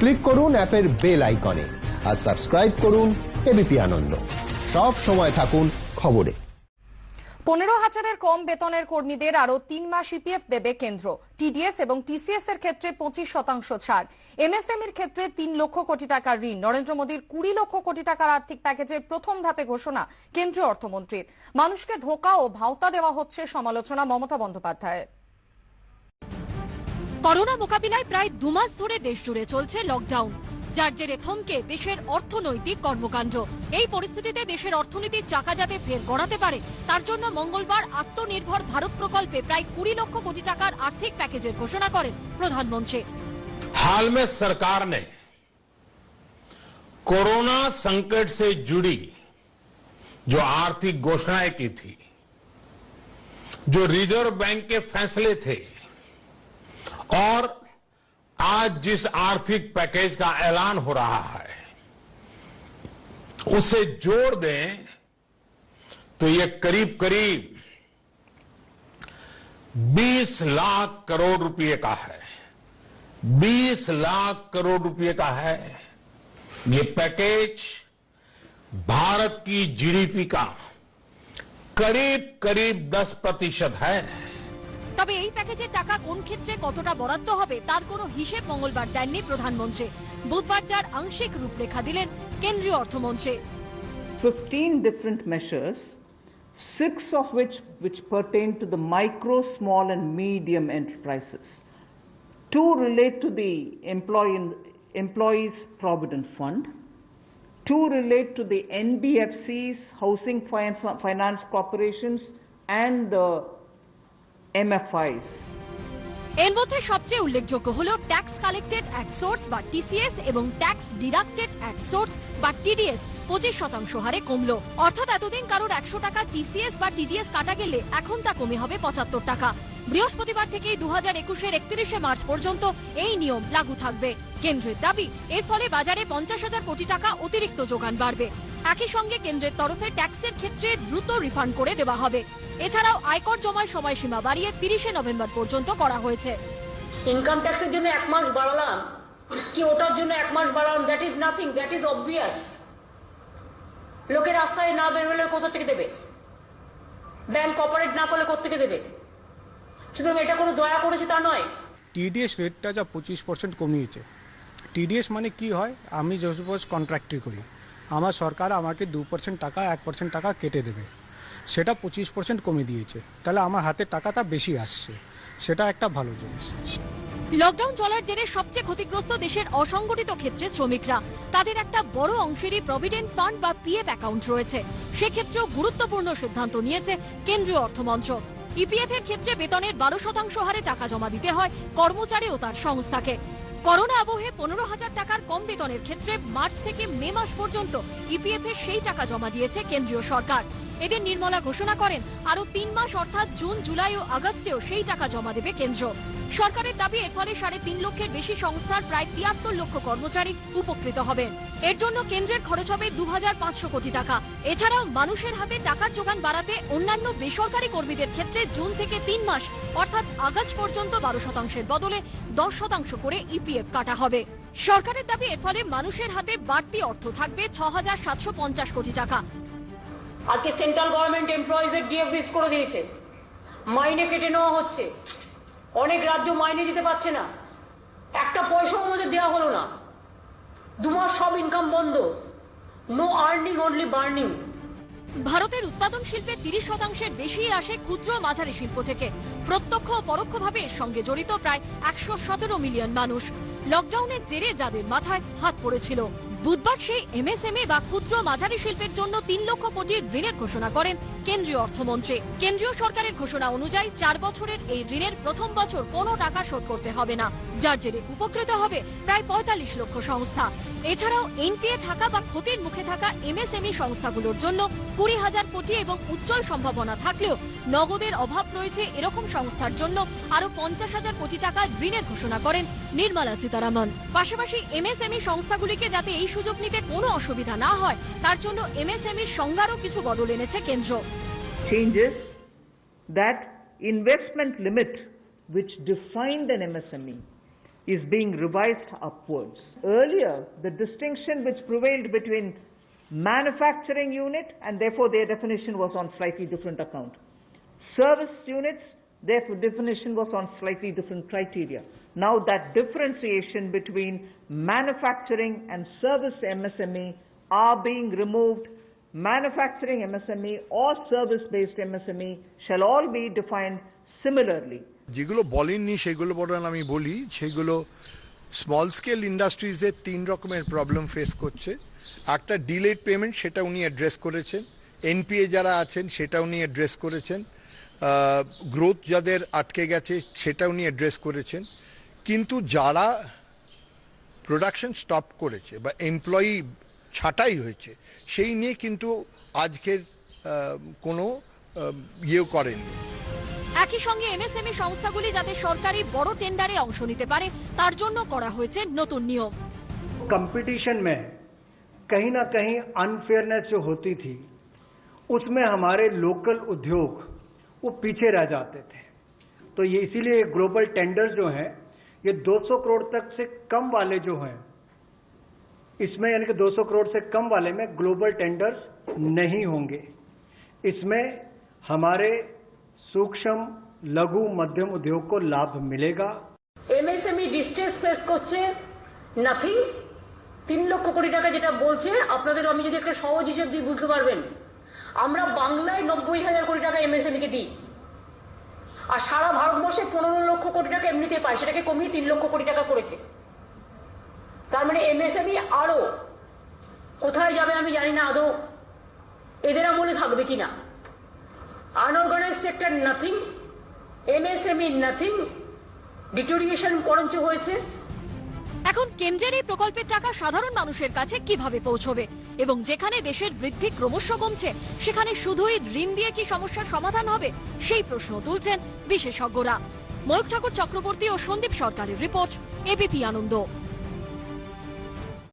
Click করুন অ্যাপের bell আইকনে আর সাবস্ক্রাইব করুন এবিপি আনন্দ। সব সময় থাকুন খবরে। 15,000-এর কম বেতনের কর্মীদের আরো 3 মাস ইপিএফ দেবে কেন্দ্র। টিডিএস এবং টিসিএস এর ক্ষেত্রে 25% ছাড়। এমএসএমইর ক্ষেত্রে 3 লক্ষ কোটি টাকার ঋণ। নরেন্দ্র মোদীর 20 লক্ষ কোটি টাকার আর্থিক প্যাকেজের প্রথম ধাপে ঘোষণা কেন্দ্রীয় অর্থমন্ত্রীর। মানুষকে ধোঁকা ও ভাওতা দেওয়া হচ্ছে সমালোচনা মমতা বন্দ্যোপাধ্যায়ের। করোনা মোকাবিলায় প্রায় 2 মাস ধরে দেশ জুড়ে চলছে লকডাউন, যার জেরে থমকে দেশের অর্থনৈতিক কর্মকাণ্ড। এই পরিস্থিতিতে দেশের অর্থনীতির চাকা যাতে ফের গড়াতে পারে, তার জন্য মঙ্গলবার আত্মনির্ভর ভারত প্রকল্পে প্রায় 20 লক্ষ কোটি টাকার আর্থিক প্যাকেজের ঘোষণা করেন প্রধানমন্ত্রী। हाल में सरकार ने कोरोना संकट से जुड़ी जो आर्थिक घोषणाएं की थी, जो रिजर्व बैंक के फैसले थे और आज जिस आर्थिक पैकेज का ऐलान हो रहा है उसे जोड़ दें तो ये करीब करीब 20 लाख करोड़ रुपए का है। 20 लाख करोड़ रुपए का है। ये पैकेज भारत की जीडीपी का करीब करीब 10% है। তবে এই প্যাকেজের টাকা কোন ক্ষেত্রে কতটা বরাদ্দ হবে তার কোনো হিসেব মঙ্গলবার দেননি প্রধানমন্ত্রী। বুধবার যার আংশিক রূপরেখা দিলেন কেন্দ্রীয় অর্থমন্ত্রী। 15 different measures, 6 of which pertain to the micro, small and medium enterprises. 2 relate to the Employees Provident Fund. 2 relate to the NBFCs, Housing Finance Corporations and the MFIs. এর মধ্যে সবচেয়ে উল্লেখযোগ্য হলো ট্যাক্স কালেক্টেড অ্যাট সোর্স বা TCS এবং tax deducted at source বা TDS 25% হারে কমলো। অর্থাৎ এতদিন কারোর 100 টাকা টিসিএস বা টিডিএস কাটা গেলে এখন তা কমে হবে 75 টাকা। বৃহস্পতিবার থেকে 2021-এর 31শে মার্চ পর্যন্ত এই নিয়ম লাগু থাকবে। কেন্দ্রের দাবি, এর ফলে বাজারে 50,000 কোটি টাকা অতিরিক্ত যোগান বাড়বে। একই সঙ্গে কেন্দ্রের তরফে ট্যাক্সের ক্ষেত্রে দ্রুত রিফান্ড করে দেওয়া হবে। এছাড়াও আয়কর জমার সময়সীমা বাড়িয়ে 30শে নভেম্বর পর্যন্ত করা হয়েছে। ইনকাম ট্যাক্সের জন্য 1 মাস বাড়ালাম কি ওটার জন্য 1 মাস বাড়ালাম, that is nothing, that is obvious. লোকের রাস্তায় না বেরোলে কোথা থেকে দেবে? ব্যাংক অপারেট না করলে কোথা থেকে দেবে? সুতরাং এটা কোনো দয়া করেছে তা নয়। টিডিএস রেটটা যা 25% কমিয়েছে। টিডিএস মানে কি হয়, আমি সাপোজ কন্ট্রাক্টরি করি, আমার সরকার আমাকে 2% টাকা 1% টাকা কেটে দেবে, সেটা 25% কমে দিয়েছে, তাহলে আমার হাতে টাকাটা বেশি আসছে, সেটা একটা ভালো জিনিস। লকডাউন চলার জেরে সবচেয়ে ক্ষতিগ্রস্ত দেশের অসংগঠিত ক্ষেত্রে শ্রমিকরা। তাদের একটা বড় অংশেরই প্রভিডেন্ট ফান্ড বা পিএফ অ্যাকাউন্ট রয়েছে। সেক্ষেত্রেও গুরুত্বপূর্ণ সিদ্ধান্ত নিয়েছে কেন্দ্রীয় অর্থমন্ত্রক। ইপিএফ এর ক্ষেত্রে বেতনের 12% হারে টাকা জমা দিতে হয় কর্মচারী ও তার সংস্থাকে। করোনা আবহে 15,000 টাকার কম বেতনের ক্ষেত্রে মার্চ থেকে মে মাস পর্যন্ত ইপিএফ এর সেই টাকা জমা দিয়েছে কেন্দ্রীয় সরকার। এদিন নির্মলা ঘোষণা করেন আরো 3 মাস অর্থাৎ জুন, জুলাই ও আগস্টেও সেই টাকা জমা দেবে কেন্দ্র। সরকারের দাবি, এর ফলে 3.5 লক্ষের বেশি সংস্থার প্রায় 73 লক্ষ কর্মচারী উপকৃত হবেন। এর জন্য কেন্দ্রের খরচ হবে 2,500 কোটি টাকা। এছাড়াও মানুষের হাতে টাকার যোগান বাড়াতে অন্যান্য বেসরকারি কর্মীদের ক্ষেত্রে জুন থেকে 3 মাস অর্থাৎ আগস্ট পর্যন্ত 12%-এর বদলে 10% করে ইপিএফ কাটা হবে। সরকারের দাবি, এর ফলে মানুষের হাতে বাড়তি অর্থ থাকবে 6,750 কোটি টাকা। আজকে সেন্ট্রাল গভর্নমেন্ট এমপ্লয়িজের ডিএফ বেস করে দিয়েছে, মাইনে কেটে নেওয়া হচ্ছে। অনেক রাজ্য মাইনে দিতে পারছে না, একটা পয়সাও আমাদের দেওয়া হলো না। 2 মাস সব ইনকাম বন্ধ, নো আর্নিং, অনলি বার্নিং। ভারতের উৎপাদন শিল্পে 30%-এর বেশি আসে ক্ষুদ্র মাঝারি শিল্প থেকে। প্রত্যক্ষ ও পরোক্ষভাবে এর সঙ্গে জড়িত প্রায় 117 মিলিয়ন মানুষ। লকডাউনের জেরে যাদের মাথায় হাত পড়েছিল, বুধবার সেই এমএসএমই বা ক্ষুদ্র মাঝারি শিল্পের জন্য 3 লক্ষ কোটি ঋণের ঘোষণা করেন কেন্দ্রীয় অর্থমন্ত্রী। কেন্দ্রীয় সরকারের ঘোষণা অনুযায়ী 4 বছরের এই ঋণের প্রথম বছর কোনো টাকা শোধ করতে হবে না, যার জেরে উপকৃত হবে প্রায় 45 লক্ষ সংস্থা। এছাড়াও এনপিএ থাকা বা ক্ষতির মুখে থাকা এমএসএমই সংস্থাগুলোর জন্য 20,000 কোটি এবং উজ্জ্বল সম্ভাবনা থাকলেও নগদের অভাব রয়েছে এরকম সংস্থার জন্য আরো 50,000 কোটি টাকার ঋণের ঘোষণা করেন নির্মলা সীতারামন। পাশাপাশি এমএসএমই সংস্থাগুলিকে যাতে এই সুযোগ নিতে কোনো অসুবিধা না হয় তার জন্য এমএসএমই সংজ্ঞারও কিছু বদল এনেছে কেন্দ্র। Changes that investment limit which defined an MSME is being revised upwards. Earlier, the distinction which prevailed between manufacturing unit and therefore their definition was on slightly different account. Service units, their definition was on slightly different criteria. Now that differentiation between manufacturing and service MSME are being removed. Manufacturing MSME or service-based MSME shall all be defined similarly. যেগুলো বলেননি সেগুলো বরং আমি বলি, সেগুলো small scale ইন্ডাস্ট্রিজে 3 রকমের problem face করছে। একটা ডিলেড পেমেন্ট, সেটা উনি অ্যাড্রেস করেছেন। এনপিএ যারা আছেন সেটা উনি অ্যাড্রেস করেছেন। গ্রোথ যাদের আটকে গেছে সেটা উনি অ্যাড্রেস করেছেন। কিন্তু যারা প্রোডাকশন স্টপ করেছে বা এমপ্লয়ি ছাঁটাই হয়েছে সেই নিয়ে কিন্তু আজকের কোনো ইয়ে করেননি। একই সঙ্গে এমএসএমই সংস্থাগুলি যাতে সরকারি বড় টেন্ডারে অংশ নিতে পারে তার জন্য করা হয়েছে নতুন নিয়ম। कंपटीशन में कहीं ना कहीं अनफेयरनेस जो होती थी उसमें हमारे लोकल उद्योग वो पीछे रह जाते थे। तो ये इसीलिए ग्लोबल टेंडर्स जो हैं ये 200 करोड़ तक से कम वाले जो हैं इसमें यानी कि 200 करोड़ से कम वाले में ग्लोबल टेंडर्स नहीं होंगे। इसमें हमारे सूक्ष्म लघु मध्यम उद्योग को लाभ मिलेगा। এমএসএমই ডিস্ট্রেস ফেস করছে নাথিং 3 লক্ষ কোটি টাকা যেটা বলছে আপনাদের আমি যদি একটা সহজ হিসেব দিই বুঝতে পারবেন। আমরা বাংলায় 90,000 কোটি টাকা এমএসএমই কে দিই আর সারা ভারতবর্ষে 15 লক্ষ কোটি টাকা এমনিতে পায়, সেটাকে কমিয়ে 3 লক্ষ কোটি টাকা করেছে। তার মানে এমএসএমই আরো কোথায় যাবে আমি জানি না আদৌ এদের আমলে থাকবে কিনা। Unorganised sector nothing, MSME nothing, deterioration বরঞ্চ হয়েছে। এখন কেন্দ্রের এই প্রকল্পের টাকা সাধারণ মানুষের কাছে কিভাবে পৌঁছবে এবং যেখানে দেশের বৃদ্ধি ক্রমশ কমছে সেখানে শুধুই ঋণ দিয়ে কি সমস্যার সমাধান হবে সেই প্রশ্ন তুলছেন বিশেষজ্ঞরা। ময়ূখ ঠাকুর চক্রবর্তী ও সন্দীপ সরকারের রিপোর্ট, এবিপি আনন্দ।